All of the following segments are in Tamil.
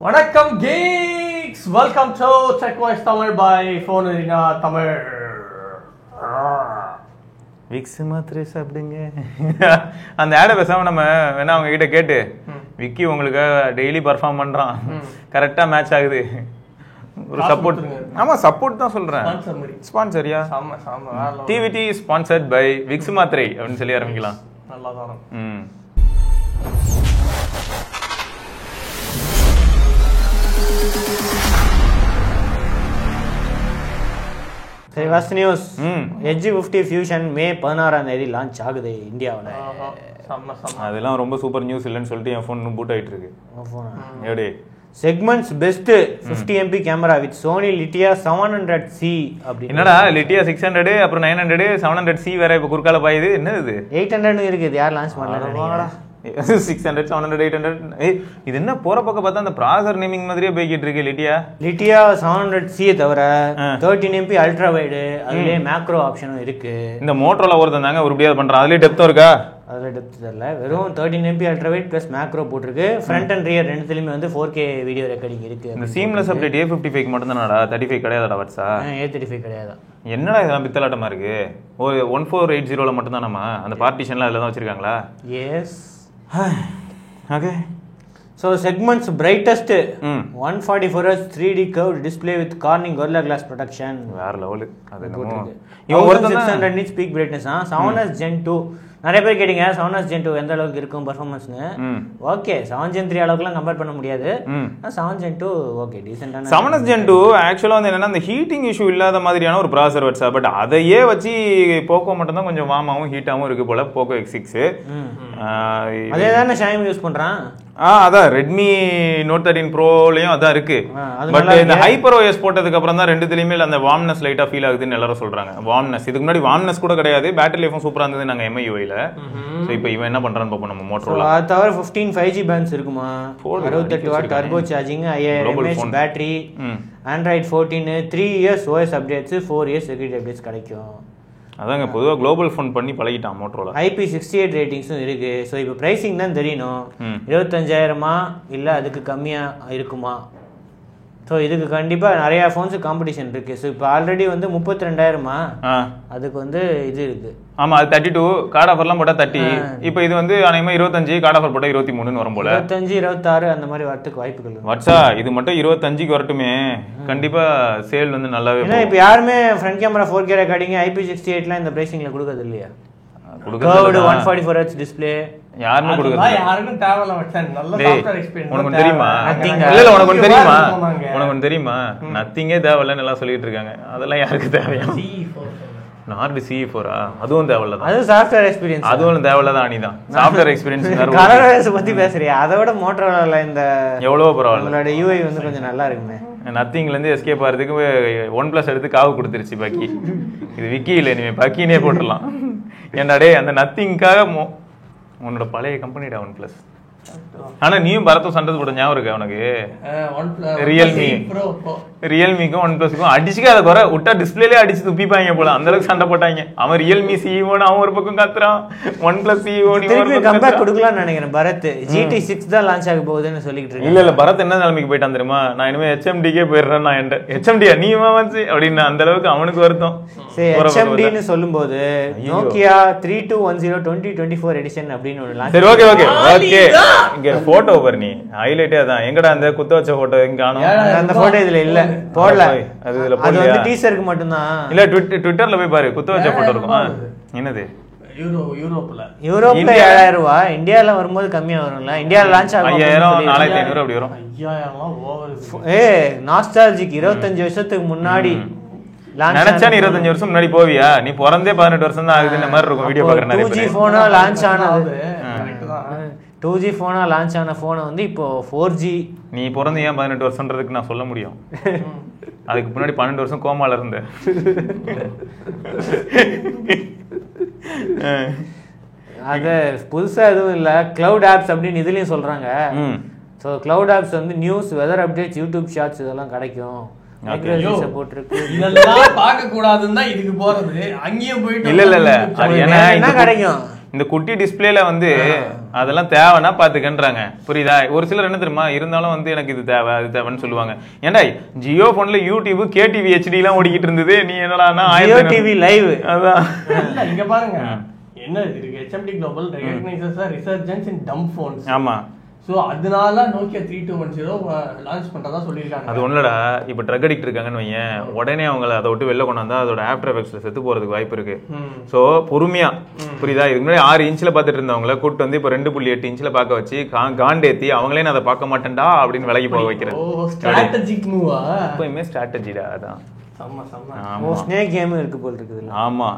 வணக்கம் geeks, welcome to TechWise Tamil by Phone Arena Tamil. Vicks மாத்திரை சாப்பிடுங்க. அந்த ஆடை பேசாம நம்ம வேணா அவங்க கிட்ட கேட்டு விக்கி உங்களுக்கு டெய்லி பர்ஃபார்ம் பண்றான், கரெக்டா மேட்ச் ஆகுது, ஒரு சப்போர்ட். ஆமா சப்போர்ட் தான் சொல்றேன். ஸ்பான்சரியா டிவிடி ஸ்பான்சர்ட் பை விக்ஸ் மாத்திரை அப்படின்னு சொல்லி ஆரம்பிக்கலாம். நல்லா தான். சரி, ஃபர்ஸ்ட் நியூஸ். எட்ஜ் 50 ஃபியூஷன் மே 16ஆம் தேதி லான்ச் ஆகுது இந்தியாவில். அதெல்லாம் ரொம்ப சூப்பர் நியூஸ் இல்லைன்னு சொல்லிட்டு என் ஃபோன் பூட் ஆகிட்டு இருக்கு. எப்படி segments best 50 MP camera with Sony Lytia 700C அப்படி. என்னடா லிட்டியா 600 அப்புறம் 900 700C வேற இப்போ குறுக்கால பாயுது. என்னது 800 இருக்குது, யார் லான்ச் பண்ணல? 600 700 800. இது என்ன போற பக்கம் பார்த்தா அந்த ப்ராசர் நேமிங் மாதிரியே போய்கிட்டு இருக்கு. லிட்டியா 700C தவிர 13 MP அல்ட்ரா வைடு, அதுலயே மேக்ரோ ஆப்ஷனும் இருக்கு. இந்த மோட்டரோல ஒருத்தன் தாங்க உருப்படியா பண்றான். அதுலயே டெப்த் இருக்கா? அதுல டெப்த் தெரியல, வெறும் 13 MP ultra wide plus macro போட்டிருக்கு. ஃப்ரண்ட் அண்ட் ரியர் ரெண்டுத்துலயுமே வந்து 4K வீடியோ ரெக்கார்டிங் இருக்கு. இந்த சீம்லெஸ் அப்டேட் A55 மட்டும் தானடா, 35 கிடையாதுடா வாட்ஸா? A35 கிடையாது. என்னடா இதெல்லாம் பித்தலாட்டமா இருக்கு? ஒரு 1480ல மட்டும் தான் நம்ம அந்த பார்ட்டிஷன்லாம் அதுல தான் வச்சிருக்காங்களா? Yes. Okay. So segments brightest 144Hz 3D curved display with Corning Gorilla Glass protection. வேற லெவல். அது நம்ம இவன் ஒருத்தன் 600 nits peak brightness. 7S Gen 2 நிறைய பேர் கேட்டீங்க 7S Gen 2 எந்த அளவுக்கு இருக்கும் பெர்ஃபார்மன்ஸ்னு. ஓகே, 7 Gen 3 அளவுக்குலாம் கம்பேர் பண்ண முடியாது. 7 Gen 2 ஓகே டீசென்ட்டான. 7S Gen 2 ஆக்சுவலா வந்து என்னன்னா அந்த ஹீட்டிங் இஷ்யூ இல்லாத மாதிரியான ஒரு ப்ராசர் வட்ஸா. பட் அதையே வச்சு போக்கோ மட்டும் தான் கொஞ்சம் வார்மாவும் ஹீட்டாவும் இருக்கு போல. போக்கோ X6 அதே தானே ஷாமி யூஸ் பண்றான். அதான் ரெட்மி நோட் 13 ப்ரோலயும் அதான் இருக்கு. பட் இந்த ஹைப்பர் OS போட்டதுக்கு அப்புறம் தான் ரெண்டுத்துலயுமே அந்த வார்ம்னஸ் லைட்டா ஃபீல் ஆகுதுன்னு எல்லாரும் சொல்றாங்க. வார்ம்னஸ் இதுக்கு முன்னாடி வார்ம்னஸ் கூட கிடையாது. பேட்டரி லைஃபும் சூப்பரா இருந்தது நாங்க MIUI ல. சோ இப்போ இவன் என்ன பண்றான்னு பாப்போம் நம்ம மோட்டரோல. அது தவிர 15 5G பேண்ட்ஸ் இருக்குமா, 68 what turbo charging, 5000 mAh battery, Android 14, 3 years OS updates, 4 years security updates கிடைக்கும். அதாங்க பொதுவாக குளோபல் ஃபோன் பண்ணி பழகிட்டான் மோட்டரோல. IP68 ரேட்டிங்ஸும் இருக்கு. ஸோ இப்போ ப்ரைஸிங் தான் தெரியணும். 25,000 இல்லை அதுக்கு கம்மியாக இருக்குமா? ஸோ இதுக்கு கண்டிப்பாக நிறையா ஃபோன்ஸு காம்படிஷன் இருக்குது. ஸோ இப்போ ஆல்ரெடி வந்து 32,000 அதுக்கு வந்து இது இருக்குது. ஆமாம், அது 32 கார்டு ஆஃபர்லாம் போட்டால் 30. இப்போ இது வந்து அனைமா 25 கார்டு ஆஃபர் போட்டால் 23 வரும் போல. 25 26 அந்த மாதிரி வரத்துக்கு வாய்ப்புகள். வாட்ஸா இது மட்டும் 25க்கு வரட்டுமே, கண்டிப்பாக சேல் வந்து நல்லாவே. ஏன்னா இப்போ யாருமே ஃப்ரண்ட் கேமரா 4K ரெக்கார்டிங் IP68லாம் இந்த ப்ரைஸிங்கில் கொடுக்குறது இல்லையா? கொடுக்குறது 144Hz டிஸ்பிளே யாருமே கொடுக்குறது யாருக்கும் தேவையில்ல. வச்சேன் நல்ல சாஃப்ட்வேர் எக்ஸ்பீரியன்ஸ். உனக்கு தெரியுமா? இல்ல உனக்கு தெரியுமா? உனக்கு தெரியுமா? நத்திங்கே தேவையில்லன்னு எல்லாம் சொல்லிட்டு இருக்காங்க. அதெல்லாம் யாருக்கு தேவையா? நார்டு CE4 அதுவும் தேவையில்லதான். அது சாஃப்ட்வேர் எக்ஸ்பீரியன்ஸ், அதுவும் தேவையில்லதான். அணிதான் சாஃப்ட்வேர் எக்ஸ்பீரியன்ஸ். கலர்ஸ் பத்தி பேசுறியா? அதை விட மோட்டரோல இந்த எவ்வளவோ பரவாயில்ல. உங்களோட UI வந்து கொஞ்சம் நல்லா இருக்குமே. நத்திங்ல இருந்து எஸ்கேப் ஆகிறதுக்கு OnePlus எடுத்து காவு கொடுத்துருச்சு பக்கி. இது விக்கி இல்லை, இனிமே பக்கினே போட்டுடலாம். என்னடே அந்த நத்திங்காக உன்னோட பழைய கம்பெனிடா OnePlus. ஆனா நீயும் பரத்தும் சண்டை போட்ட ஞாபகம் இருக்கு உனக்கு? ரியல்மிக்கும் OnePlusக்கும் அடிச்சுக்காத குறை விட்டா டிஸ்பிளேலே அடிச்சு துப்பிப்பாங்க போல, அந்த அளவுக்கு சண்டை போட்டாங்க. அவன் ரியல்மி CEO அவன் ஒரு பக்கம் கத்துறான், OnePlus CEO கம்பேக் கொடுக்கலாம்னு நினைக்கிறேன். பரத் GT6 தான் லான்ச் ஆக போகுதுன்னு சொல்லிட்டு இருக்கு. இல்ல பரத் என்ன நிலைமைக்கு போயிட்டான் தெரியுமா? நான் இனிமே HMDக்கே போயிடுறேன். நான் HMDயா நீ வந்து அப்படின்னு அந்த அளவுக்கு அவனுக்கு வருத்தம். HMDன்னு சொல்லும்போது நோக்கியா 3210 2024 எடிஷன் அப்படின்னு ஒரு லான்ச். சரி ஓகே ஓகே ஓகே. இங்க போட்டோ பாரு, நீ ஹைலைட்டே அதான். எங்கடா அந்த குத்த வச்ச போட்டோ எங்க காணோம்? அந்த போட்டோ இதுல இல்ல, போடல. அது இதுல அது வந்து டீசருக்கு மட்டும் தான். இல்ல ட்விட்டர்ல போய் பாரு, குத்த வச்ச போட்டோ இருக்கும். என்னது யூரோப்ல 7,000 ரூபாய். இந்தியால வரும்போது கம்மியா வரும்ல. இந்தியால லான்ச் ஆகும் 5000 4500 அப்படி வரும். 5000லாம் ஓவர். நாஸ்டால்ஜிக் 25 வருஷத்துக்கு முன்னாடி நினைச்சா நீ 25 வருஷம் முன்னாடி போவியா? நீ பிறந்தே 18 வருஷம் தான் ஆகுது. இந்த மாதிரி இருக்கும் வீடியோ பாக்குற நிறைய 2G போனா லான்ச் ஆனது. 2G போனா லான்ச் ஆன போனை வந்து இப்போ 4G. நீ பிறந்து ஏன் 18 வருஷம்ன்றதுக்கு நான் சொல்ல முடியும். அதுக்கு முன்னாடி 12 வருஷம் கோமால இருந்த. அது புதுசா எதுவும் இல்ல. கிளவுட் ஆப்ஸ் அப்படின்னு இதுலயும் சொல்றாங்க. ஸோ கிளவுட் ஆப்ஸ் வந்து news, weather updates, YouTube shorts இதெல்லாம் கிடைக்கும். இதெல்லாம் பார்க்க கூடாதுன்னா இதுக்கு போறது. அங்கேயும் போயிட்டு இல்ல என்ன கிடைக்கும்? இந்த குட்டி டிஸ்பிளேல வந்து அதெல்லாம் தேவைன்னா பாத்துக்கன்றாங்க. புரியுதா? ஒரு சிலர் என்ன தெரியுமா, இருந்தாலும் வந்து எனக்கு இது தேவை அது தேவைன்னு சொல்லுவாங்க. ஏன்டா ஜியோ போன்ல யூடியூப் கேடிவி HD எல்லாம் ஓடிக்கிட்டு இருந்தது, நீ என்னடா ஜியோ டிவி லைவ். அதான் இங்க பாருங்க என்ன இருக்கு, HMD Global recognizes a resurgence in dumb phones. ஆமா. ஸோ அதனால நோக்கியா 3210 லான்ச் பண்றதா சொல்லியிருக்காங்க. அது ஒண்ணுடா, இப்போ ட்ரக் அடிக்ட் இருக்காங்கன்னு வையன், உடனே அவங்கள அதை விட்டு வெளில கொண்டு வந்தா அதோட ஆஃப்டர் எஃபெக்ட்ஸ்ல செத்து போறதுக்கு வாய்ப்பு இருக்கு. ஸோ பொறுமையா, புரியுதா? இதுக்கு முன்னாடி 6 இன்ச்சில் பார்த்துட்டு இருந்தவங்கள கூப்பிட்டு வந்து இப்போ 2.8 இன்ச்சில் பார்க்க வச்சு காண்டேத்தி அவங்களே நான் அதை பார்க்க மாட்டேன்டா அப்படின்னு விலகி போக வைக்கிறேன். ஸ்ட்ராட்டஜிக் மூவா? எப்பயுமே ஸ்ட்ராட்டஜிடா. அதான் ஸ்னேக் கேம் இருக்கு போல இருக்குது. ஆமா,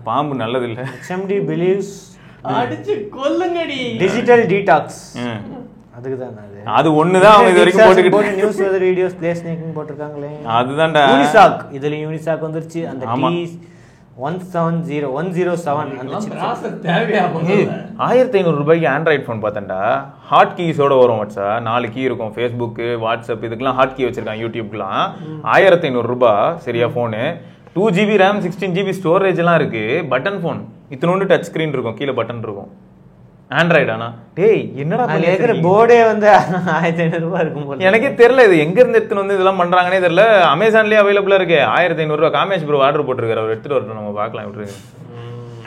பாம்பு நல்லது இல்ல. HMD believes அடிச்சு கொல்லுங்கடி டிஜிட்டல் டீடாக்ஸ். அதுக்கு தான் அது ஒண்ணுதான் அவங்க இது வரைக்கும் போட்டுக்கிட்டு நியூஸ் வெதர் வீடியோஸ் ப்ளே ஸ்னேக்கிங் போட்டுருக்காங்களே. அதுதான்டா யூனிசாக். இதுல யூனிசாக் வந்துருச்சு. அந்த T170 அந்த ப்ராசஸ் தேவையா? 1500 ரூபாய்க்கு ஆண்ட்ராய்ட் ஃபோன் பார்த்தேன்டா. ஹாட் கீஸோட வரும். வாட்ஸா 4 கீ இருக்கும். ஃபேஸ்புக்கு, வாட்ஸ்அப் இதுக்கெல்லாம் ஹாட் கீ வச்சிருக்காங்க. யூடியூப்க்குலாம் 1500 ரூபாய். சரியா? Phone 2GB RAM 16GB storage எல்லாம் இருக்கு. பட்டன் ஃபோன், இத்தனோண்டு டச் ஸ்கிரீன் இருக்கும், கீழே பட்டன் இருக்கும். ஆண்ட்ராய்டு. ஆனா டேய் என்னடா இருக்கிற போர்டே வந்து 1500 ரூபாய் இருக்கும் போல. எனக்கே தெரியல இது எங்க இருந்து எடுத்துன்னு வந்து இதெல்லாம் பண்றாங்கன்னே தெரியல. அமேசான்லயே அவைலபிளா இருக்கு. 1500 ரூபாய். காமேஷ் ப்ரோ ஆர்டர் போட்டிருக்காரு, அவர் எடுத்துட்டு வரட்டும், நம்ம பார்க்கலாம். விட்டுருங்க.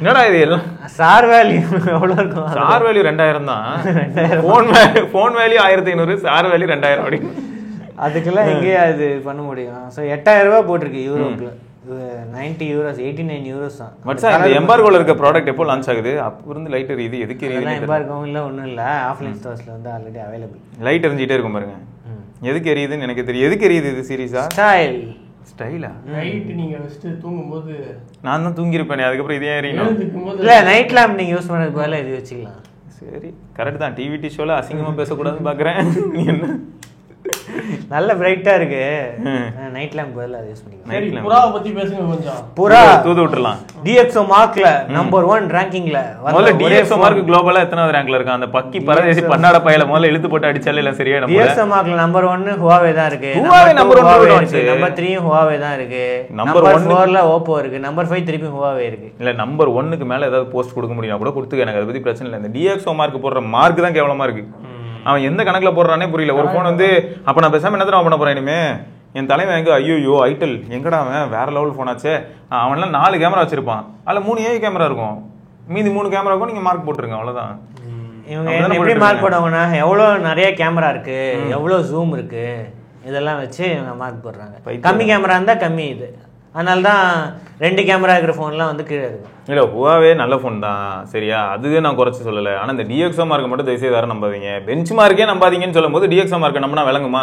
என்னடா இது எல்லாம் சார் வேல்யூ எவ்வளவு இருக்கும்? சார் வேல்யூ 2000 தான். போன் வேல்யூ 1500, சார் வேல்யூ 2000 அப்படி. அதுக்கெல்லாம் எங்கேயா அது பண்ண முடியும்? ஸோ 8000 ரூபாய் போட்டிருக்கு யூரோப்ல. 90 euros 89 euros தான். பட் சார் இந்த எம்பார்கோல இருக்க ப்ராடக்ட் எப்போ லான்ச் ஆகுது? அப்போ இருந்து லைட் எரியுது. எதுக்கு எரியுது? எம்பார்கோ இல்ல ஒண்ணும் இல்ல, ஆஃப்லைன் ஸ்டோர்ஸ்ல வந்து ஆல்ரெடி அவைலபிள். லைட் எரிஞ்சிட்டே இருக்கும் பாருங்க. எதுக்கு எரியுதுன்னு எனக்கு தெரியும். எதுக்கு எரியுது இது சீரியஸா? ஸ்டைலா? நைட் நீங்க ஃபர்ஸ்ட் தூங்கும்போது நான் தான் தூங்கி இருப்பேனே, அதுக்கப்புறம் இதே எரியணும். இல்ல நைட் லேம்ப் நீங்க யூஸ் பண்ணதுக்கு பதிலா இது வச்சுக்கலாம். சரி கரெக்ட் தான். டிவி ஷோல அசிங்கமா பேசக்கூடாதுன்னு பாக்குறேன். என்ன நல்ல பிரைட்டா இருக்கு. நைட் லேம்ப் பதிலா யூஸ் பண்ணிக்கலாம். சரி புறாவை பத்தி பேசுங்க கொஞ்சம். புறா தூது விட்டுறலாம். DxO மார்க்ல நம்பர் 1 ரேங்கிங்ல. முதல்ல DxO மார்க் குளோபலா எத்தனாவது ரேங்க்ல இருக்கான்? அந்த பக்கி பரதேசி பண்ணாட பையல முதல்ல இழுத்து போட்டு அடிச்சாலே இல்ல சரியா? நம்ம DxO மார்க்ல நம்பர் 1 Huawei தான் இருக்கு. Huawei நம்பர் 1 இருக்கு. நம்பர் 3 Huawei தான் இருக்கு. நம்பர் 4ல Oppo இருக்கு. நம்பர் 5 திருப்பி Huawei இருக்கு. இல்ல நம்பர் 1க்கு மேல ஏதாவது போஸ்ட் கொடுக்க முடியும் கூட கொடுத்துக்க, எனக்கு அதை பத்தி பிரச்சனை இல்லை. இந்த DxO மார்க் போடுற மார்க் தான் கேவலமா இருக்கு. அவன் எந்த கணக்குல போடுறானே புரியல. ஒரு போன் வந்து அப்ப நான் பேசாம என்ன பண்ண போறேன் இனிமே? என் தலைவன் எங்க ஐயோ ஐட்டல் எங்கடா அவன் வேற லெவல் போன் ஆச்சு. அவன்லாம் 4 கேமரா வச்சிருப்பான். அதுல 3 AI கேமரா இருக்கும். மீதி 3 கேமராவுக்கும் நீங்க மார்க் போட்டுருங்க, அவ்வளவுதான். இவங்க எப்படி மார்க் போடுவாங்கன்னா எவ்வளவு நிறைய கேமரா இருக்கு, எவ்வளவு ஜூம் இருக்கு, இதெல்லாம் வச்சு இவங்க மார்க் போடுறாங்க. கம்மி கேமரா இருந்தா கம்மி இது. அதனால தான் 2 கேமரா இருக்கிற ஃபோன்லாம் வந்து கீழே இருக்கும். இல்லை Huawei நல்ல ஃபோன் தான் சரியா, அதுவே நான் குறைச்சி சொல்லலை. ஆனால் இந்த DxO மார்க்கை மட்டும் தயவுசெய்து வேறு நம்பாதீங்க. பெஞ்ச் மார்க்கே நம்பாதீங்கன்னு சொல்லும் போது DxO மார்க்கை நம்பினா விளங்குமா?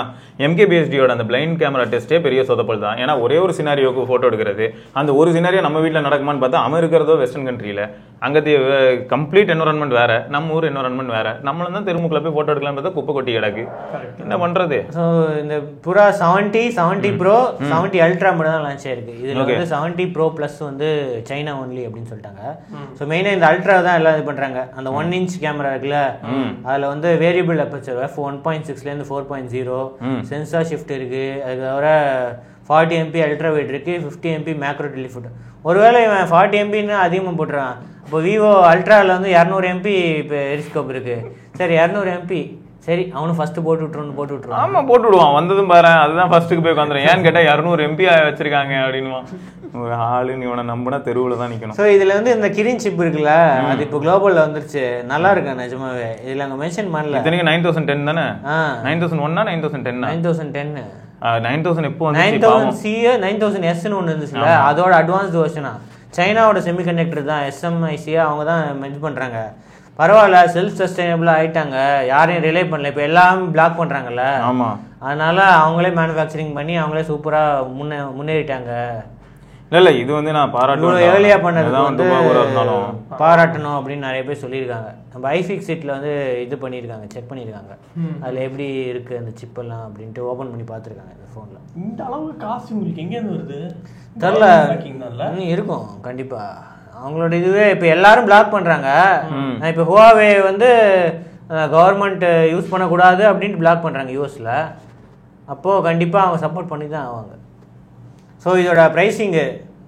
MKBHDயோட அந்த பிளைண்ட் கேமரா டெஸ்ட்டே பெரிய சொதப்பல் தான். ஏன்னா ஒரே ஒரு சினாரியோக்கு ஃபோட்டோ எடுக்கிறது, அந்த ஒரு சினாரியோ நம்ம வீட்டில் நடக்குமான்னு பார்த்தா அவன் இருக்கிறதோ வெஸ்டர்ன் கண்ட்ரியில், அங்கே கம்ப்ளீட் என்வரன்மெண்ட் வேறு, நம்ம ஊர் என்வரன்மெண்ட் வேறு. நம்மளும் தான் தெருமுக்கில் போய் ஃபோட்டோ எடுக்கலாம்னு பார்த்தா குப்பை கொட்டி கிடக்கு. என்ன பண்ணுறது? ஸோ இந்த புறா 70 Pro 70 Ultra மட்டும் தான் லான்ச் ஆயிருக்கு. இதில் வந்து 70 Pro Plus வந்து சைனா ஒன்லி அப்படின்னு சொல்லிட்டாங்க. ஸோ மெயினாக இந்த அல்ட்ரா தான் எல்லாம் இது பண்ணுறாங்க. அந்த 1 inch கேமரா இருக்குல்ல, அதில் வந்து வேரியபிள் அப்பச்சர் f1.6லேருந்து 4.0 சென்சார் ஷிஃப்ட் இருக்குது. அதுக்கு தவிர 40 MP அல்ட்ரா வெயிட் இருக்குது, 50 MP மேக்ரோ டெலிஃபோட்டோ. ஒருவேளை இவன் 40 MPன்னு அதிகமாக போட்டுறான். இப்போ விவோ அல்ட்ராவில் வந்து 200 MP இப்போ எரிஸ்கோப் இருக்குது. சரி 200 MP சரி அவனும் ஃபர்ஸ்ட் போட்டு விட்டுருவான். ஆமா போட்டு விடுவான். வந்ததும் பாரு அதுதான் ஃபர்ஸ்ட்டுக்கு போய் உட்காந்துறேன். ஏன்னு கேட்டால் 200 MP வச்சிருக்காங்க அப்படின்வான். ஒரு ஆளு நீ இவனை நம்பினா தெருவில் தான் நிற்கணும். ஸோ இதில் வந்து இந்த கிரீன் சிப் இருக்குல்ல, அது இப்போ குளோபலில் வந்துருச்சு. நல்லா இருக்கு நிஜமாவே. இதில் அங்கே மென்ஷன் பண்ணல. இத்தனைக்கு 9010 தானே? 9001 9010 9010 9000 எப்போ 9000C 9000Sன்னு ஒன்று இருந்துச்சுல, அதோட அட்வான்ஸ்டு வெர்ஷனா. சைனாவோட செமிகண்டக்டர் தான் SMIC, அவங்க தான் மென்ஷன் பண்ணுறாங்க. பரவாயில்ல, செல்ஃப் சஸ்டைனபிளாக ஆகிட்டாங்க, யாரையும் ரிலே பண்ணல. இப்போ எல்லாம் பிளாக் பண்ணுறாங்கல்ல, ஆமாம், அதனால அவங்களே மேனுஃபேக்சரிங் பண்ணி அவங்களே சூப்பராக முன்னேறிட்டாங்க. இல்லை இது வந்து நான் பாராட்டணும், ஏர்லியாக பண்ணது வந்து பாராட்டணும் அப்படின்னு நிறைய பேர் சொல்லியிருக்காங்க. நம்ம iFixitல வந்து இது பண்ணியிருக்காங்க, செக் பண்ணியிருக்காங்க, அதில் எப்படி இருக்குது அந்த சிப்பெல்லாம் அப்படின்ட்டு ஓப்பன் பண்ணி பார்த்துருக்காங்க. இந்த ஃபோனில் இந்த அளவு காசு உங்களுக்கு எங்கேருந்து வருது தெரில, இருக்கும் கண்டிப்பாக. அவங்களோட இதுவே இப்போ எல்லாரும் பிளாக் பண்ணுறாங்க. இப்போ Huawei வந்து கவர்மெண்ட் யூஸ் பண்ணக்கூடாது அப்படின்ட்டு பிளாக் பண்ணுறாங்க யூஎஸில். அப்போது கண்டிப்பாக அவங்க சப்போர்ட் பண்ணி தான் ஆவாங்க. ஸோ இதோட ப்ரைஸிங்கு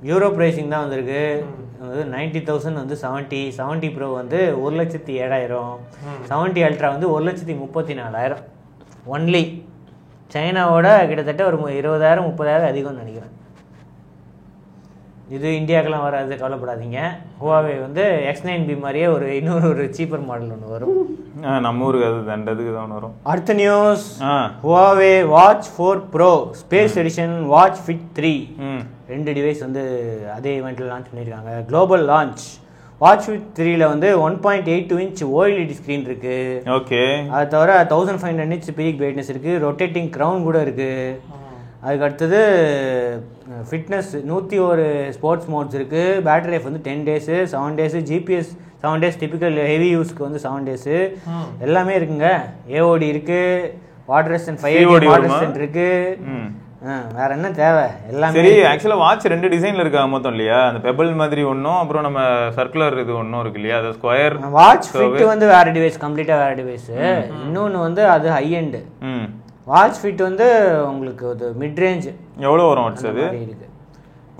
யூரோ ப்ரைஸிங் தான் வந்திருக்கு. 90,000 வந்து 70 ப்ரோ வந்து 1,07,000, 70 அல்ட்ரா வந்து 1,34,000 ஒன்லி. சைனாவோட கிட்டத்தட்ட ஒரு 20,000-30,000 அதிகம்னு நினைக்கிறேன். இது இந்தியாவுக்கெல்லாம் வராது, கவலைப்படாதீங்க. ஹுவாவே வந்து X9B மாதிரியே இன்னொரு சீப்பர் மாடல் ஒன்று வரும். நம்ம ஊருக்கு அது தண்டதுக்கு தான் வரும். அடுத்த news, Huawei watch 4 pro space edition watch fit 3 2 device வந்து அதே ஈவெண்ட்டில் லான்ச் பண்ணியிருக்காங்க. Global launch. வாட்ச் ஃபிட் 3ல வந்து 1.82 இன்ச் OLED ஸ்க்ரீன் இருக்கு. ஓகே. அது தவிர 1500 nits பீக் பிரைட்னஸ் இருக்கு. ரொட்டேட்டிங் க்ரௌன் கூட இருக்கு. அதுக்கு அடுத்தது ஃபிட்னஸ் 101 ஸ்போர்ட்ஸ் மோட்ஸ் இருக்குது. பேட்டரி லைஃப் வந்து 10 days, 7 days, GPS 7 days, typical heavy யூஸ்க்கு வந்து 7 days எல்லாமே இருக்குங்க. AOD இருக்குது, வாட்டர் ரெசிஸ்டன்ட் 580 வாட்டர் ரெசிஸ்டன்ட் இருக்குது. வேற என்ன தேவை எல்லாமே. சரி, ஆக்சுவலா வாட்ச் 2 டிசைன்ல இருக்கா மொத்தம் இல்லையா? அந்த பெபிள் மாதிரி ஒன்றும், அப்புறம் நம்ம சர்க்குலர் இது ஒன்றும் இருக்கு இல்லையா? அது ஸ்கொயர் வாட்ச் ஃபிட் வந்து வேற டிவைஸ், கம்ப்ளீட்டா வேற டிவைஸ். இன்னொன்று வந்து அது ஹை எண்ட். வாட்ச் ஃபிட் வந்து உங்களுக்கு ஒரு மிட் ரேஞ்ச். எவ்வளோ வரும் வாட்ச் அது? இருக்கு.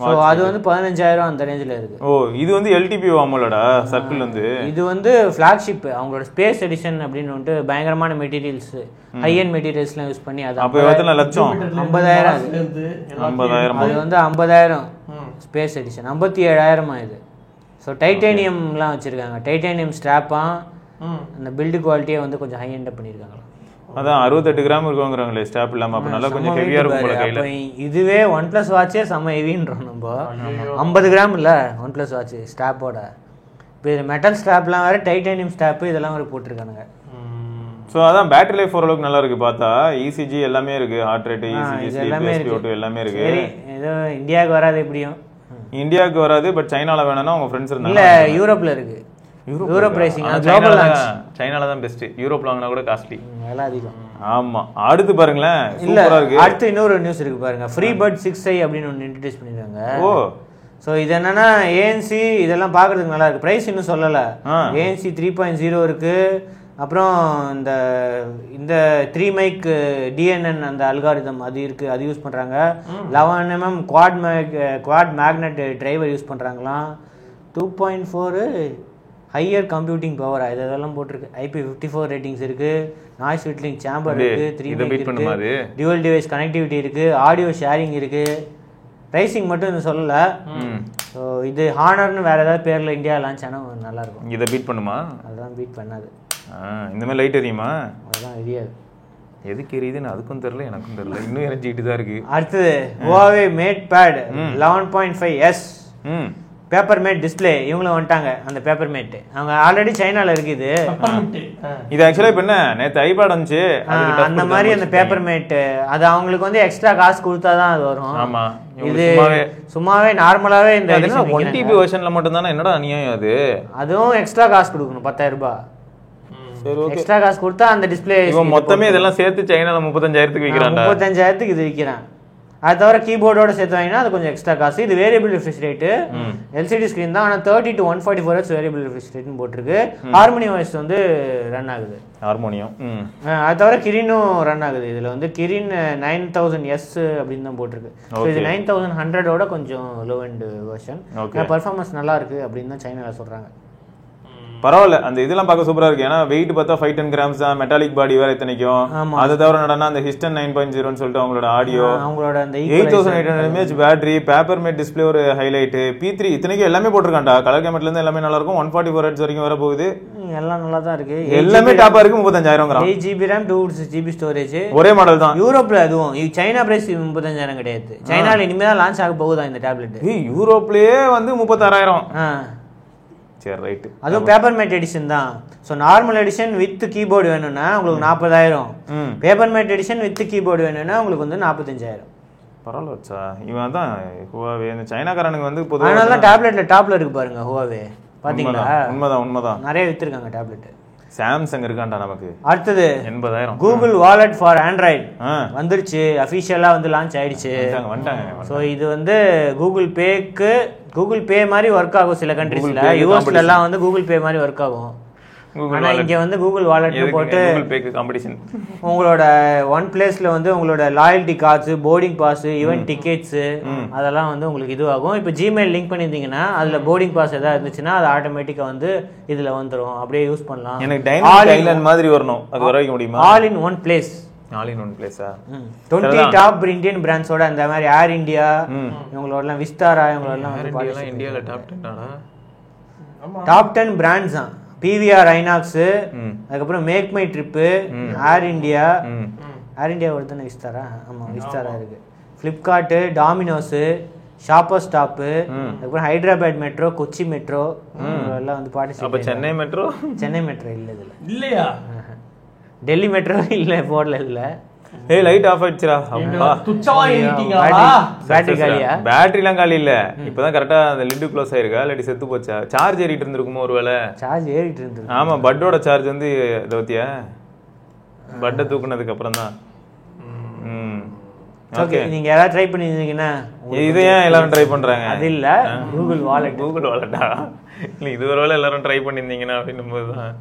ஸோ அது வந்து 15,000 அந்த ரேஞ்சில் இருக்கு. ஓ, இது வந்து LTP ஆமோலடா சர்க்கிள் வந்து. இது வந்து ஃபிளாக்ஷிப், அவங்களோட ஸ்பேஸ் எடிஷன் அப்படின்னு வந்துட்டு பயங்கரமான மெட்டீரியல்ஸ், ஹை எண்ட் மெட்டீரியல்ஸ்லாம் யூஸ் பண்ணி அது அப்போ எத்தனை லட்சம்? 50,000. அது வந்து 50,000 ஸ்பேஸ் எடிஷன். 57,000 இது. ஸோ டைட்டேனியம்லாம் வச்சிருக்காங்க. டைட்டேனியம் ஸ்ட்ராப்பா, அந்த பில்டு குவாலிட்டியை வந்து கொஞ்சம் ஹை எண்டா பண்ணியிருக்காங்க. அதான் 68 கிராம் இருக்குங்கிறாங்களே ஸ்டாப் இல்லாம. அப்ப நல்லா கொஞ்சம் ஹெவியா இருக்கும் போல கையில. இதுவே OnePlus வாட்சே செம்ம ஹெவின்றோம் நம்ம. 50 கிராம் இல்ல OnePlus வாட்ச் ஸ்டாப்போட. இப்போ இது மெட்டல் ஸ்டாப்லாம் வேற, டைட்டானியம் ஸ்டாப் இதெல்லாம் வேற போட்டுருக்கானுங்க. ஸோ அதான் பேட்டரி லைஃப் ஓரளவுக்கு நல்லா இருக்கு பார்த்தா. ECG எல்லாமே இருக்கு, ஹார்ட் ரேட், ECG, SpO2 எல்லாமே இருக்கு. ஏதோ இந்தியாவுக்கு வராது. எப்படியும் இந்தியாவுக்கு வராது, பட் சைனால வேணும்னா உங்க ஃப்ரெண்ட்ஸ் இருந்தாங்க. இல்ல யூரோப்ல இருக்கு. Europe pricing global launch. சைனால தான் பெஸ்ட். யூரோப்ல வாங்குனா கூட காஸ்ட்லி, விலை அதிகம். ஆமா. அடுத்து பாருங்களேன், சூப்பரா இருக்கு. அடுத்து இன்னொரு நியூஸ் இருக்கு பாருங்க. FreeBuds 6i அப்படின்னு ஒன்னு இன்ட்ரோ듀ஸ் பண்ணிருக்காங்க. ஓ, ஸோ இது என்னன்னா ANC இதெல்லாம் பார்க்கறதுக்கு நல்லா இருக்கு. பிரைஸ் இன்னும் சொல்லலை. ANC 3.0 இருக்கு. அப்புறம் இந்த 3 mic DNN அந்த அல்காரிதம் அது இருக்கு, அது யூஸ் பண்றாங்க. 11mm quad magnet driver use பண்றாங்களாம். 2.4 ஹையர் கம்ப்யூட்டிங் பவர் இதெல்லாம் போட்டிருக்கு. IP54 ரேட்டிங்ஸ் இருக்கு. நாய்ஸ் ஃபில்டரிங் சேம்பர் இருக்கு. 3 mic இருக்கு. டியூவல் டிவைஸ் கனெக்டிவிட்டி இருக்கு. ஆடியோ ஷேரிங் இருக்கு. பிரைசிங் மட்டும் இன்னும் சொல்லல. ஸோ இது ஹானர்னு வேற ஏதாவது பேர்ல இந்தியா லான்ச் ஆனா நல்லா இருக்கும். இதை பீட் பண்ணுமா? அதெல்லாம் பீட் பண்ணாது. இந்த மாதிரி லைட் எரியுமா? அதெல்லாம் எரியாது. எதுக்கு எரியுதுன்னு அதுக்கும் தெரியல, எனக்கும் தெரியல. இன்னும் எரிஞ்சிக்கிட்டு தான் இருக்கு. அடுத்தது Huawei MatePad 11.5s paper matte display. இவங்களும் வந்துட்டாங்க. அந்த பேப்பர் மேட் அவங்க ஆல்ரெடி சைனால இருக்குது. இது ஆக்சுவலா இப்ப என்ன, நேத்து ஐபேட் வந்துச்சு அந்த மாதிரி அந்த பேப்பர் மேட். அது அவங்களுக்கு வந்து எக்ஸ்ட்ரா காசு கொடுத்தாதான் அது வரும். ஆமா, இது சும்மாவே நார்மலாவே இந்த 1TB வெர்ஷன்ல மட்டும் தானே. என்னடா அநியாயம் அது? அதுவும் எக்ஸ்ட்ரா காசு கொடுக்கணும், 10,000 ரூபாய் எக்ஸ்ட்ரா காசு கொடுத்தா அந்த டிஸ்பிளே. மொத்தமே இதெல்லாம் சேர்த்து சைனால 35,000க்கு விற்கிறான். 35,000க்கு இது விற்கிறான். அது தவிர கீபோர்டோட சேர்த்து வாங்கினா அது கொஞ்சம் எக்ஸ்ட்ரா காசு. இது variable refresh rate, LCD screen தான். ஆனால் 30 to 144 Hz வேரியபிள் ரிஃப்ரெஷ் ரேட்னு போட்டிருக்கு. ஹார்மோனி வாய்ஸ் வந்து ரன் ஆகுது. ஹார்மோனியம். அது தவிர கிரினும் ரன் ஆகுது. இதில் வந்து கிரின் 9000S அப்படின்னு தான் போட்டிருக்கு. இது 9100ஓட கொஞ்சம் லோ எண்ட் வெர்ஷன். பர்ஃபார்மன்ஸ் நல்லா இருக்கு அப்படின்னு தான் சைனாவில் சொல்றாங்க. பரவாயில்ல, அந்த இதெல்லாம் பார்க்க சூப்பரா இருக்கு. ஏன்னா வெயிட் பார்த்தா 510 grams தான். மெட்டாலிக் பாடி வேற இத்தனைக்கும். அது தவிர நடனா அந்த Histon 9.0ன்னு சொல்லிட்டு அவங்களோட ஆடியோ, அவங்களோட அந்த 8800 mAh battery, paper matte display ஒரு ஹைலைட், P3 இத்தனைக்கும் எல்லாமே போட்டிருக்காண்டா. கலர் கேமெட்ல இருந்து எல்லாமே நல்லா இருக்கும். 144 Hz வரைக்கும் வர போகுது. எல்லாம் நல்லா தான் இருக்கு. எல்லாமே டாப்பா இருக்கு. 35,000 8GB RAM 2GB ஸ்டோரேஜ். ஒரே மாடல் தான். யூரோப்ல அதுவும். சைனா பிரைஸ் 35,000 கிடையாது. சைனால இனிமே தான் லான்ச் ஆக போகுதா இந்த டேப்லெட். யூரோப்லயே வந்து 36,000. சரி, ரைட். அதுவும் பேப்பர் மேட் எடிஷன் தான். So normal edition with keyboard வேணும்னா உங்களுக்கு 40,000. Paper matte edition with keyboard வேணும்னா உங்களுக்கு வந்து 45,000. பரவாயில்ல வச்சா. இவன் தான் Huawei இந்த சைனாக்காரனுக்கு வந்து பொதுவாக அதனால தான் டேப்லெட்ல டாப்ல இருக்கு பாருங்க Huawei. பாத்தீங்களா? உண்மைதான். நிறைய வித்துருக்காங்க டேப்லெட். சாம்சங் இருக்காண்டா நமக்கு. அடுத்தது 80,000 கூகுள் வாலெட் ஃபார் ஆண்ட்ராய்டு வந்துருச்சு. அஃபிஷியலா வந்து லான்ச் ஆயிடுச்சு. ஸோ இது வந்து கூகுள் பே மாதிரி ஒர்க் ஆகும் சில கண்ட்ரீஸ்ல. யூஎஸ்ல எல்லாம் வந்து கூகுள் பே மாதிரி ஒர்க் ஆகும். ஆனா இங்க வந்து கூகுள் வாலெட் போட்டு கூகுள் பேக்கு காம்படிஷன். உங்களோட ஒன் பிளேஸ்ல வந்து உங்களோட loyalty cards, boarding pass, event tickets அதெல்லாம் வந்து உங்களுக்கு இதுவாகும். இப்போ ஜிமெயில் லிங்க் பண்ணியிருந்தீங்கன்னா அதுல போர்டிங் பாஸ் ஏதாவது இருந்துச்சுன்னா அது ஆட்டோமேட்டிக்கா வந்து இதுல வந்துடும், அப்படியே யூஸ் பண்ணலாம். எனக்கு டைமண்ட் ஐலண்ட் மாதிரி வரணும், அது வர வைக்க முடியுமா? All in one place. All in one பிளேஸா? 20 டாப் இந்தியன் பிராண்ட்ஸோட அந்த மாதிரி ஏர் இந்தியா இவங்களோடலாம், விஸ்தாரா இவங்களோடலாம் வந்து இந்தியால டாப் 10 டாப் 10 பிராண்ட்ஸ் தான். பிவிஆர் ஐநாக்ஸ், அதுக்கப்புறம் Make My Trip, Air India. Air India தானே விஸ்தாரா? ஆமாம் விஸ்தாரா இருக்கு. ஃப்ளிப்கார்ட்டு, டாமினோஸு, ஷாப்பர் ஸ்டாப்பு, அதுக்கப்புறம் ஹைதராபாத் மெட்ரோ, கொச்சி மெட்ரோ எல்லாம் வந்து participate. Chennai metro? Chennai metro இல்லை இதில். இல்லையா? டெல்லி மெட்ரோ இல்லை, போர்டில் இல்லை. ஏய் லைட் ஆஃப் ஆயிடுச்சுடா. அப்பா துச்சமா ஏறிட்டீங்களா? பேட்டரி காலியா? பேட்டரிலாம் காலி இல்ல, இப்பதான் கரெக்டா அந்த லிட் க்ளோஸ் ஆயிருக்கா, இல்லாட்டி செத்து போச்சா? சார்ஜ் ஏறிட்டு இருந்திருக்குமோ ஒருவேளை? சார்ஜ் ஏறிட்டு இருந்திருக்கு. ஆமா, பட்டோட சார்ஜ் வந்து தோத்தியா, பட்டை தூக்குனதுக்கு அப்புறம் தான். ஓகே, நீங்க யாராவது ட்ரை பண்ணிருந்தீங்கன்னா இதை ஏன் எல்லாரும் ட்ரை பண்றாங்க? அது இல்ல, கூகுள் வாலெட். Google Valletta? இல்ல இது ஒருவேளை எல்லாரும் ட்ரை பண்ணிருந்தீங்கன்னா அப்படின்னும் போதுதான்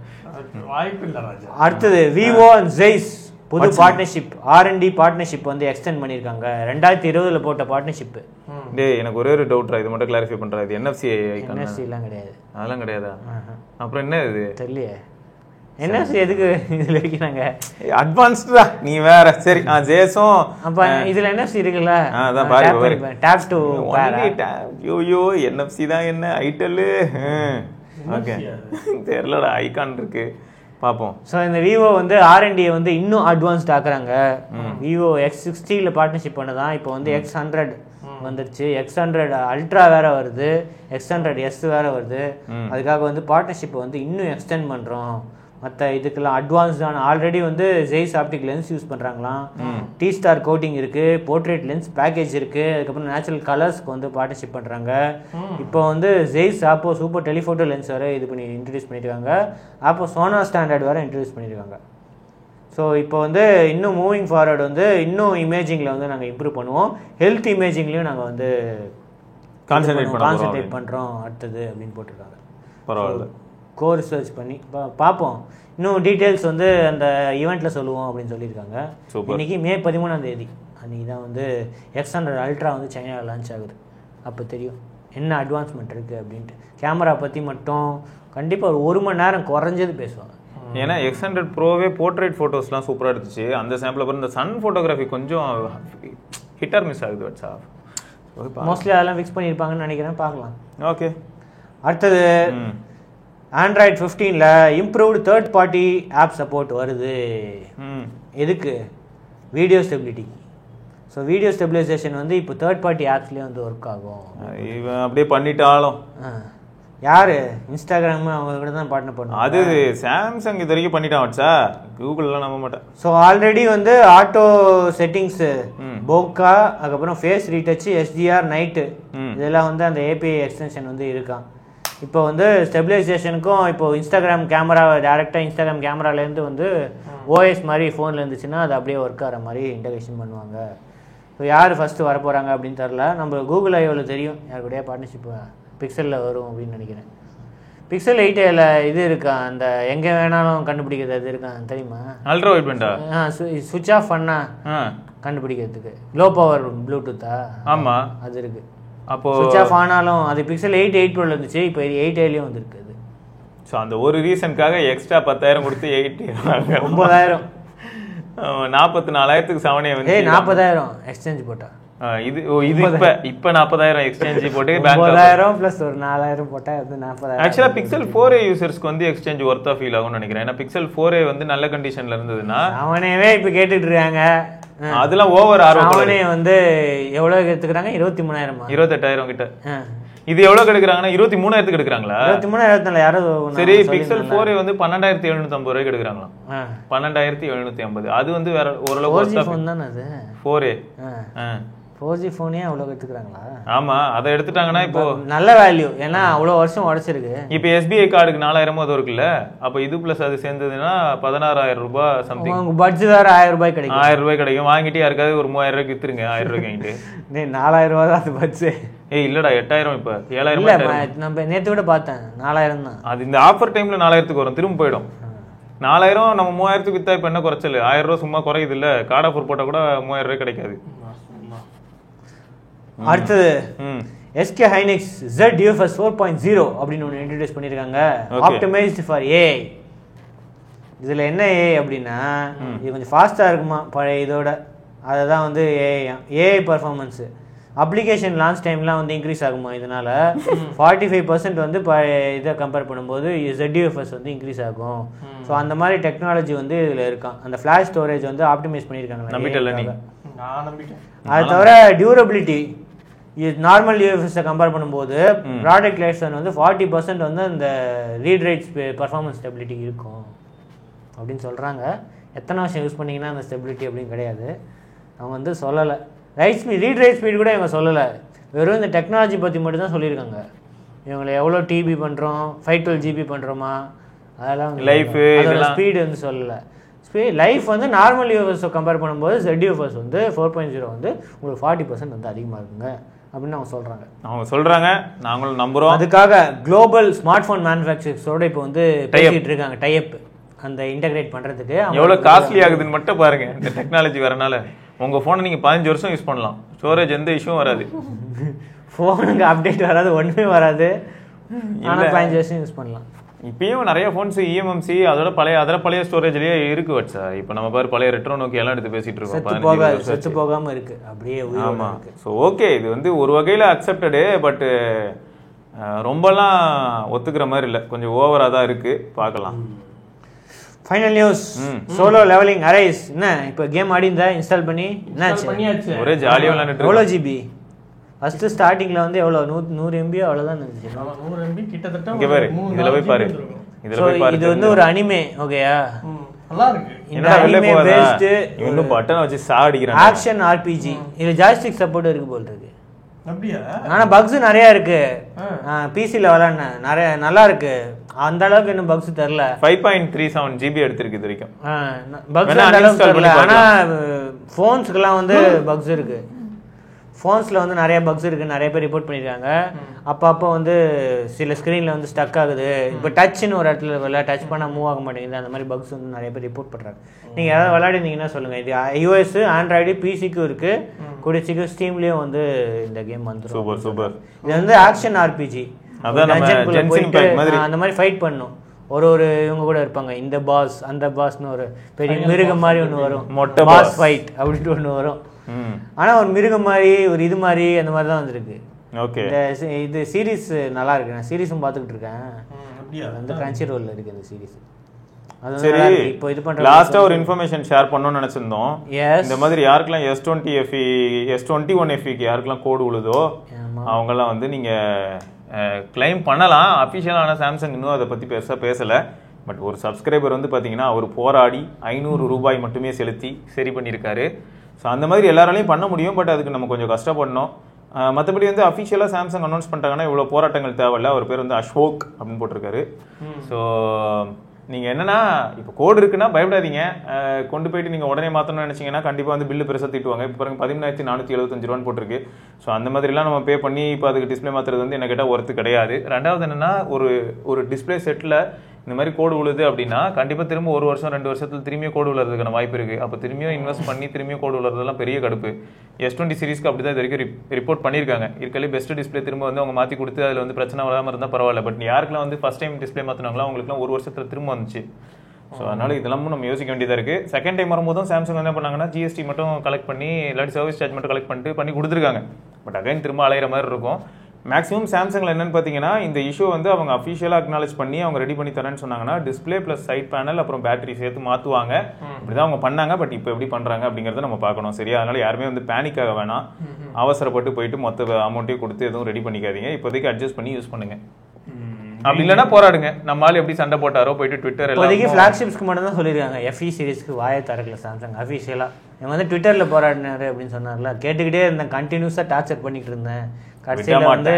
வாய்ப்பு இல்ல ராஜா. அடுத்தது விவோ அண்ட் ஜெய்ஸ் புது பார்ட்னர்ஷிப், R&D பார்ட்னர்ஷிப் வந்து எக்ஸ்டெண்ட் பண்ணிருக்காங்க. 2020 போட்ட பார்ட்னர்ஷிப். டேய் எனக்கு ஒரே ஒரு டவுட்ரா, இது மட்டும் கிளாரிஃபை பண்றா. இது NFC ஐகான்? NFC எல்லாம் கிடையாது. அதெல்லாம் கிடையாதா? அப்புறம் என்ன இது? தெரியலையே NFC எதுக்கு இதுல வைக்கிறாங்க? அட்வான்ஸ்டா நீ வேற. சரி ஜேஸும் அப்ப இதுல NFC இருக்குல்ல, அதான் பாரு டாப் டு யோயோ NFC தான் என்ன ஐட்டல்? ஓகே தெரியலடா, ஐகான் இருக்கு பாப்போம். ஸோ இந்த விவோ வந்து R&D வந்து இன்னும் அட்வான்ஸ்ட் ஆக்குறாங்க. விவோ X60 பார்ட்னர்ஷிப் பண்ணதான் இப்போ வந்து X100 வந்துருச்சு. X100 அல்ட்ரா வேற வருது, X100S வேற வருது. அதுக்காக வந்து பார்ட்னர்ஷிப் வந்து இன்னும் எக்ஸ்டெண்ட் பண்றோம். மற்ற இதுக்கெல்லாம் அட்வான்ஸ்டான ஆல்ரெடி வந்து ஜெய்ஸ் ஆப்டிக் லென்ஸ் யூஸ் பண்ணுறாங்களாம். டி ஸ்டார் கோட்டிங் இருக்குது, போர்ட்ரேட் லென்ஸ் பேக்கேஜ் இருக்குது, அதுக்கப்புறம் நேச்சுரல் கலர்ஸ்க்கு வந்து பார்ட்னர்ஷிப் பண்ணுறாங்க. இப்போ வந்து ஜெய்ஸ் ஆப்போ சூப்பர் டெலிஃபோட்டோ லென்ஸ் வேறு இது பண்ணி இன்ட்ரடியூஸ் பண்ணியிருக்காங்க. ஆப்போ சோனா ஸ்டாண்டர்ட் வேறு இன்ட்ரடியூஸ் பண்ணியிருக்காங்க. ஸோ இப்போ வந்து இன்னும் மூவிங் ஃபார்வர்டு வந்து இன்னும் இமேஜிங்கில் வந்து நாங்கள் இம்ப்ரூவ் பண்ணுவோம். ஹெல்த் இமேஜிங்லேயும் நாங்கள் வந்து கான்சென்ட்ரேட் பண்ணுறோம் அடுத்தது அப்படின்னு போட்டிருக்காங்க. பரவாயில்ல, கோர் ரிசர்ச் பண்ணி பார்ப்போம். இன்னும் டீட்டெயில்ஸ் வந்து அந்த ஈவெண்ட்டில் சொல்லுவோம் அப்படின்னு சொல்லியிருக்காங்க. இன்னைக்கு மே 13 அன்றைக்கி தான் வந்து X100 அல்ட்ரா வந்து சைனாவில் லான்ச் ஆகுது. அப்போ தெரியும் என்ன அட்வான்ஸ்மெண்ட் இருக்குது அப்படின்ட்டு. கேமரா பற்றி மட்டும் கண்டிப்பாக ஒரு மணி நேரம் குறைஞ்சது பேசுவாங்க. ஏன்னா X100 ப்ரோவே போர்ட்ரேட் ஃபோட்டோஸ்லாம் சூப்பராக எடுத்துச்சு. அந்த சாம்பிள் அப்புறம் இந்த சன் ஃபோட்டோகிராஃபி கொஞ்சம் ஹிட் ஆர் மிஸ் ஆகுது. வாட்ஸ்அப் மோஸ்ட்லி அதெல்லாம் ஃபிக்ஸ் பண்ணியிருப்பாங்கன்னு நினைக்கிறேன், பார்க்கலாம். ஓகே, அடுத்தது ஆண்ட்ராய்டு 15ல் improved third party app support வருது. எதுக்கு? Video stability. So video stabilization வந்து இப்போ தேர்ட் பார்ட்டி ஆப்ஸ்லேயே வந்து ஒர்க் ஆகும். இவன் அப்படியே பண்ணிட்டாலும் யாரு? இன்ஸ்டாகிராம் அவங்க கூட தான் பார்ட்னர் பண்ணுவோம். அது சாம்சங் இது வரைக்கும் பண்ணிட்டான் வச்சா, கூகுள்லாம் நம்ப மாட்டேன். ஸோ ஆல்ரெடி வந்து ஆட்டோ செட்டிங்ஸு, போக்கா, அதுக்கப்புறம் ஃபேஸ் ரீடச்சு, SDR நைட்டு இதெல்லாம் வந்து அந்த API எக்ஸ்டென்ஷன் வந்து இருக்கான். இப்போ வந்து ஸ்டெபிலைசேஷனுக்கும் இப்போ இன்ஸ்டாகிராம் கேமரா டேரெக்டாக இன்ஸ்டாகிராம் கேமராலேருந்து வந்து OS மாதிரி ஃபோனில் இருந்துச்சுன்னா அது அப்படியே ஒர்க் ஆகிற மாதிரி இன்டகிரேஷன் பண்ணுவாங்க. ஸோ யார் ஃபஸ்ட்டு வர போகிறாங்க அப்படின்னு தெரில. நம்ம கூகுள் ஐஓவில் தெரியும் யார் கூடயே பார்ட்னர்ஷிப் பிக்சலில் வரும் அப்படின்னு நினைக்கிறேன். பிக்சல் 8Aல இது இருக்கா, அந்த எங்கே வேணாலும் கண்டுபிடிக்கிறது அது இருக்கா தெரியுமா? அல்ட்ரா வைட் பண்ணிட்டா சுவிட்ச் ஆஃப் பண்ணா கண்டுபிடிக்கிறதுக்கு லோ பவர் ப்ளூடூத்தா? ஆமாம் அது இருக்கு. அப்போ சுவிட்ச் ஆஃப் ஆனாலும் அது பிக்சல் 8 ப்ரோல இருந்துச்சு, இப்போ 8Aலயும் வந்துருக்கு. அது ஸோ அந்த ஒரு ரீசனுக்காக எக்ஸ்ட்ரா 10,000 கொடுத்து 9,000 44,000க்கு 7A வந்து 40,000 எக்ஸ்சேஞ்ச் போட்டா. இது இப்ப 40,000 எக்ஸ்சேஞ்ச் போட்டு 9,000 பிளஸ் ஒரு 4,000 போட்டா அது 40,000. ஆக்சுவலா பிக்சல் 4A யூசர்ஸ்க்கு வந்து எக்ஸ்சேஞ்ச் ஒர்த்தா ஃபீல் ஆகும்னு நினைக்கிறேன். ஏன்னா பிக்சல் 4A வந்து நல்ல கண்டிஷன்ல இருந்ததுன்னா அவனேவே இப்ப கேட்டுட்டு இருக்காங்க. அதெல்லாம் ஓவர் ஆர்வம். அவனே வந்து எவ்வளவு எடுத்துக்கிறாங்க? 23,000 28,000 கிட்ட. இது எவ்வளவு எடுக்கிறாங்கன்னா 23,000க்கு எடுக்கிறாங்களா? 23,000 யாரும். சரி, பிக்சல் 4A வந்து 12,750 ரூபாய்க்கு எடுக்கிறாங்களா? 12,750. அது வந்து வேற ஓரளவுக்கு ஃபோன் தானே அது 4A. 4G ஃபோனே அவ்வளோ எடுத்துக்கிறாங்களா? ஆமா, அதை எடுத்துட்டாங்கன்னா இப்போ நல்ல வேல்யூ. ஏன்னா அவ்வளோ வருஷம் உடச்சிருக்கு. இப்போ SBI கார்டுக்கு 4,000 அது இருக்குல்ல, அப்போ இது பிளஸ் அது சேர்ந்ததுன்னா 16,000 ரூபாய் சம்திங். பட்ஜெட் வேற 1,000 ரூபாய் கிடைக்கும். 1,000 ரூபாய் கிடைக்கும். வாங்கிட்டு யாருக்காவது ஒரு 3,000 ரூபாய்க்கு வித்துருங்க. 1,000 ரூபாய்க்கு வாங்கிட்டு 4,000 ரூபாய் தான் அது பட்ஜெட். இல்லடா 8000 இப்ப 7000 இல்ல நம்ம நேத்து விட பார்த்தேன் 4000 தான். அது இந்த ஆஃபர் டைம்ல 4000க்கு வரும், திரும்ப போயிடும். 4000 நம்ம 3000க்கு வித்தா இப்ப என்ன குறைச்சல்? 1000 ரூபாய் சும்மா குறையுது இல்ல, கார்டு ஆஃபர் போட்டா கூட 3000 ரூபாய் கிடைக்காது. அடுத்தது SK Hynix Z UFS 4.0 அப்படின்னு ஒன்று இன்ட்ரடியூஸ் பண்ணியிருக்காங்க. Optimised for AI. இதில் என்ன ஏஐ அப்படின்னா இது கொஞ்சம் ஃபாஸ்ட்டாக இருக்குமா பழைய இதோட. அதை தான் வந்து ஏஐ பர்ஃபார்மன்ஸு அப்ளிகேஷன் லான்ச் டைம்லாம் வந்து இன்க்ரீஸ் ஆகுமா இதனால். 45% வந்து இதை கம்பேர் பண்ணும்போது ZUFS வந்து இன்க்ரீஸ் ஆகும். ஸோ அந்த மாதிரி டெக்னாலஜி வந்து இதில் இருக்கான். அந்த ஃப்ளாஷ் ஸ்டோரேஜ் வந்து ஆப்டிமைஸ் பண்ணியிருக்காங்க. அது தவிர டியூரபிலிட்டி நார்மல் யூஎஃப்எஸை கம்பேர் பண்ணும்போது ப்ராடக்ட் லைஃப் ஸ்பேன் வந்து 40% வந்து அந்த ரீட் ரைட் பர்ஃபார்மன்ஸ் ஸ்டெபிலிட்டி இருக்கும் அப்படின்னு சொல்கிறாங்க. எத்தனை வருஷம் யூஸ் பண்ணிங்கன்னா அந்த ஸ்டெபிலிட்டி அப்படின்னு கிடையாது, அவங்க வந்து சொல்லலை. ரீட் ரைட் ஸ்பீட் கூட இவங்க சொல்லலை, வெறும் இந்த டெக்னாலஜி பற்றி மட்டும்தான் சொல்லியிருக்காங்க. இவங்களை எவ்வளோ டிபி பண்ணுறோம், 512 GB பண்ணுறோமா, அதெல்லாம் லைஃப் ஸ்பீடு வந்து சொல்லலை. லைஃப் வந்து நார்மல் யூஎஃப்எஸை கம்பேர் பண்ணும்போது ZUFS வந்து 4.0 வந்து உங்களுக்கு 40% வந்து அதிகமாக இருக்குங்க அப்படின்னு அவங்க சொல்கிறாங்க. நாங்களும் நம்புகிறோம். அதுக்காக குளோபல் ஸ்மார்ட் ஃபோன் மேனுஃபேக்சர்ஸோட இப்போ வந்து பேசிட்டு இருக்காங்க டைப், அந்த இன்டகிரேட் பண்ணுறதுக்கு. எவ்வளோ காஸ்ட்லி ஆகுதுன்னு மட்டும் பாருங்க. இந்த டெக்னாலஜி வரனால உங்கள் ஃபோனை நீங்கள் 15 வருஷம் யூஸ் பண்ணலாம், ஸ்டோரேஜ் எந்த இஷ்யூவும் வராது, ஃபோனுக்கு அப்டேட் வராது, ஒன்றுமே வராது, ஆனால் 15 வருஷம் யூஸ் பண்ணலாம். இப்பயும் நிறைய ஃபோன்ஸ் EMMC அதோட பழைய ஸ்டோரேஜ்லயே இருக்கு வச்சா. இப்போ நம்ம பாரு பழைய ரெட்ரோ நோக்கி எல்லாம் எடுத்து பேசிட்டு இருக்கோம், செத்து போகாம இருக்கு அப்படியே. ஆமா, ஸோ ஓகே, இது வந்து ஒரு வகையில் அக்செப்டடு, பட் ரொம்பலாம் ஒத்துக்கிற மாதிரி இல்லை, கொஞ்சம் ஓவரா தான் இருக்கு. பார்க்கலாம். Final news, solo leveling arise. என்ன இப்போ கேம் ஆடிந்தா இன்ஸ்டால் பண்ணி என்னாச்சு? ஒரே ஜாலியாக விளையாண்டுட்டு. எவ்வளோ GB? ஃபர்ஸ்ட் ஸ்டார்டிங்ல வந்து எவ்வளோ 100 MB அவ்வளோதான் இருந்துச்சு. 100 MB கிட்டத்தட்ட. இங்க பாரு, இதுல போய் பாரு, இது வந்து ஒரு அனிமே. ஓகேயா, நல்லா இருக்கு. இந்த அனிமே பேஸ்ட் இன்னும் பட்டன் வச்சு சாடிக்கிறாங்க. Action RPG. இது ஜாய்ஸ்டிக் சப்போர்ட் இருக்கு போல இருக்கு. அப்படியே ஆனா பக்ஸ் நிறைய இருக்கு. பிசில விளையாடுன நிறைய நல்லா இருக்கு, அந்த அளவுக்கு இன்னும் பக்ஸ் தெரியல. 5.37 GB எடுத்திருக்கு இது வரைக்கும். பக்ஸ் அந்த அளவுக்கு தெரியல, ஆனா போன்ஸ்க்குலாம் வந்து பக்ஸ் இருக்கு. ஃபோன்ஸில் வந்து நிறைய பக்ஸ் இருக்குது, நிறைய பேர் ரிப்போர்ட் பண்ணியிருக்காங்க. அப்பப்போ வந்து சில ஸ்க்ரீனில் வந்து ஸ்டக் ஆகுது. இப்போ டச்சுன்னு ஒரு இடத்துல டச் பண்ணால் மூவ் ஆக மாட்டேங்குது, அந்த மாதிரி பக்ஸ் வந்து நிறைய பேர் ரிப்போர்ட் பண்ணுறாங்க. நீங்கள் யாராவது விளையாடிருந்தீங்கன்னா சொல்லுங்கள். இது iOS, Android, PCக்கும் இருக்குது, கூடிய சீக்கிரம் ஸ்டீம்லேயும் வந்து இந்த கேம் வந்துடும். Super super. இது வந்து ஆக்ஷன் RPG, அந்த மாதிரி ஃபைட் பண்ணும். ஒரு இவங்க கூட இருப்பாங்க, இந்த பாஸ் அந்த பாஸ்னு ஒரு பெரிய மிருகம் மாதிரி ஒன்று வரும், பாஸ் ஃபைட் அப்படின்ட்டு ஒன்று வரும். ஆனா ஒரு மிருகம் மாதிரி ஒரு இது மாதிரி அந்த மாதிரி தான் வந்திருக்கு. ஓகே, இது சீரிஸ் நல்லா இருக்கு, நான் சீரிஸும் பார்த்துக்கிட்டு இருக்கேன். வந்து Crunchyroll இருக்கு இந்த சீரிஸ். சரி, இப்போ இது பண்ற லாஸ்டா ஒரு இன்ஃபர்மேஷன் ஷேர் பண்ணனும்னு நினைச்சிருந்தோம். இந்த மாதிரி யாருக்கெல்லாம் S20FE S21FE க்கு யாருக்கெல்லாம் கோட் உழுதோ அவங்க எல்லாம் வந்து நீங்க கிளைம் பண்ணலாம். அஃபிஷியலான சாம்சங் இன்னும் அதை பத்தி பெருசா பேசல. பட் ஒரு சப்ஸ்கிரைபர் வந்து பாத்தீங்கன்னா அவர் போராடி 500 ரூபாய் மட்டுமே செலுத்தி சரி பண்ணியிருக்காரு. ஸோ அந்த மாதிரி எல்லாராலையும் பண்ண முடியும், பட் அதுக்கு நம்ம கொஞ்சம் கஷ்டப்படணும். மற்றபடி வந்து அஃபிஷியலாக சாம்சங் அனௌன்ஸ் பண்ணிட்டாங்கன்னா இவ்வளோ போராட்டங்கள் தேவையில்ல. அவர் பேர் வந்து அசோக் அப்படின்னு போட்டிருக்காரு. ஸோ நீங்கள் என்னன்னா இப்போ கோடு இருக்குன்னா பயப்படாதீங்க, கொண்டு போயிட்டு நீங்கள் உடனே மாற்றணும்னு நினச்சிங்கன்னா கண்டிப்பாக வந்து பில்லு பெருசாக தீட்டுவாங்க. இப்போ பாருங்க 13475 ரூபான்னு போட்டிருக்கு. ஸோ அந்த மாதிரிலாம் நம்ம பே பண்ணி இப்போ அதுக்கு டிஸ்பிளே மாற்றுறது வந்து என்ன கேட்டால் ஒர்த்து கிடையாது. ரெண்டாவது என்னன்னா ஒரு டிஸ்பிளே செட்டில் இந்த மாதிரி கோடு உழுது அப்படின்னா கண்டிப்பாக திரும்ப 1 வருஷம் 2 வருஷத்துல திரும்பியும் கோடு உழுறதுக்கான வாய்ப்பு இருக்குது. அப்போ திரும்பியும் இன்வெஸ்ட் பண்ணி திரும்பியும் கோடு உழுறதெல்லாம் பெரிய கடுப்பு. S20 சீரிஸ்க்கு அப்படி தான் இது வரைக்கும் ரிப்போர்ட் பண்ணியிருக்காங்க. இருக்கலே பெஸ்ட் டிஸ்பிளே திரும்ப வந்து அவங்க மாற்றி கொடுத்து அதில் வந்து பிரச்சனை வராமல் இருந்தால் பரவாயில்ல. பட் யாருக்கெல்லாம் வந்து ஃபர்ஸ்ட் டைம் டிஸ்பிளே மாற்றினாங்களோ அவங்களுக்குலாம் 1 வருஷத்துல திரும்ப வந்துச்சு. ஸோ அதனால இதெல்லாம் நம்ம யோசிக்க வேண்டியதாக இருக்குது. செகண்ட் டைம் வரும்போதும் சாம்சங் என்ன பண்ணாங்கன்னா GST மட்டும் கலெக்ட் பண்ணி இல்லாட்டி சர்வீஸ் சார்ஜ் மட்டும் கலெக்ட் பண்ணி கொடுத்துருக்காங்க. பட் அகைன் திரும்ப அலையிற மாதிரி இருக்கும். மேக்ஸிமம் சாம்சங்கில் என்னன்னு பார்த்தீங்கன்னா இந்த இஷ்யூ வந்து அவங்க அஃபிஷியலாக அக்னாலேஜ் பண்ணி அவங்க ரெடி பண்ணி தரேன்னு சொன்னாங்கன்னா டிஸ்பிளே ப்ளஸ் சைட் பேனல் அப்புறம் பேட்டரி சேர்த்து மாற்றுவாங்க. இப்படிதான் அவங்க பண்ணாங்க. பட் இப்போ எப்படி பண்ணுறாங்க அப்படிங்கிறத நம்ம பார்க்கணும். சரியா? அதனால யாருமே வந்து பேனிக் ஆக வேணாம், அவசரப்பட்டு போயிட்டு மொத்த அமௌண்ட்டையும் கொடுத்து எதுவும் ரெடி பண்ணிக்காதீங்க. இப்போதைக்கு அட்ஜஸ்ட் பண்ணி யூஸ் பண்ணுங்க. அப்படி இல்லைன்னா போராடுங்க. நம்மளால எப்படி சண்டை போட்டாரோ போயிட்டு ட்விட்டர் இப்போதைக்கு ஃபிளாக்ஷிப்ஸ்க்கு மட்டும் தான் சொல்லியிருக்காங்க. FE சீரிஸ்க்கு வாயை திறக்கல சாம்சங் அஃபிஷியலாக. இவங்க வந்து ட்விட்டரில் போராடினாரு அப்படின்னு சொன்னார்ல, கேட்டுக்கிட்டே இருந்தேன், கண்டினியூஸாக டார்ச்சர் பண்ணிக்கிட்டு இருந்தேன். கடைசியில் வந்து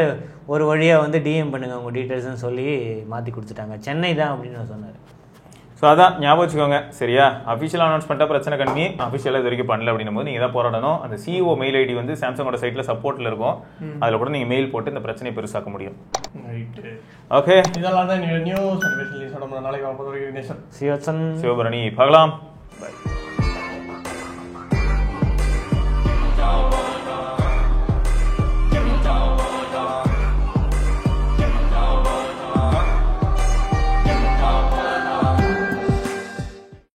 ஒரு வழியாக வந்து DM பண்ணுங்க உங்கள் டீட்டெயில்ஸ்னு சொல்லி மாற்றி கொடுத்துட்டாங்க. சென்னை தான் அப்படின்னு சொன்னார். ஸோ அதான் ஞாபகம் வச்சுக்கோங்க சரியா. அஃபிஷியல் அனௌன்ஸ்மெண்ட்டாக பிரச்சனை கம்மி, அஃபிஷியலாக இது வரைக்கும் பண்ணல அப்படின்னும் போது நீங்கள் தான் போராடணும். அந்த சிஓ மெயில் ஐடி வந்து சாம்சங்கோட சைட்டில் சப்போர்ட்டில் இருக்கும், அதில் கூட நீங்கள் மெயில் போட்டு இந்த பிரச்சனையை பெருசாக்க முடியும். ஓகே, இதெல்லாம் தான் நியூஸ் அண்ட் நாளைக்கு சிவசன் சிவபரணி பார்க்கலாம்.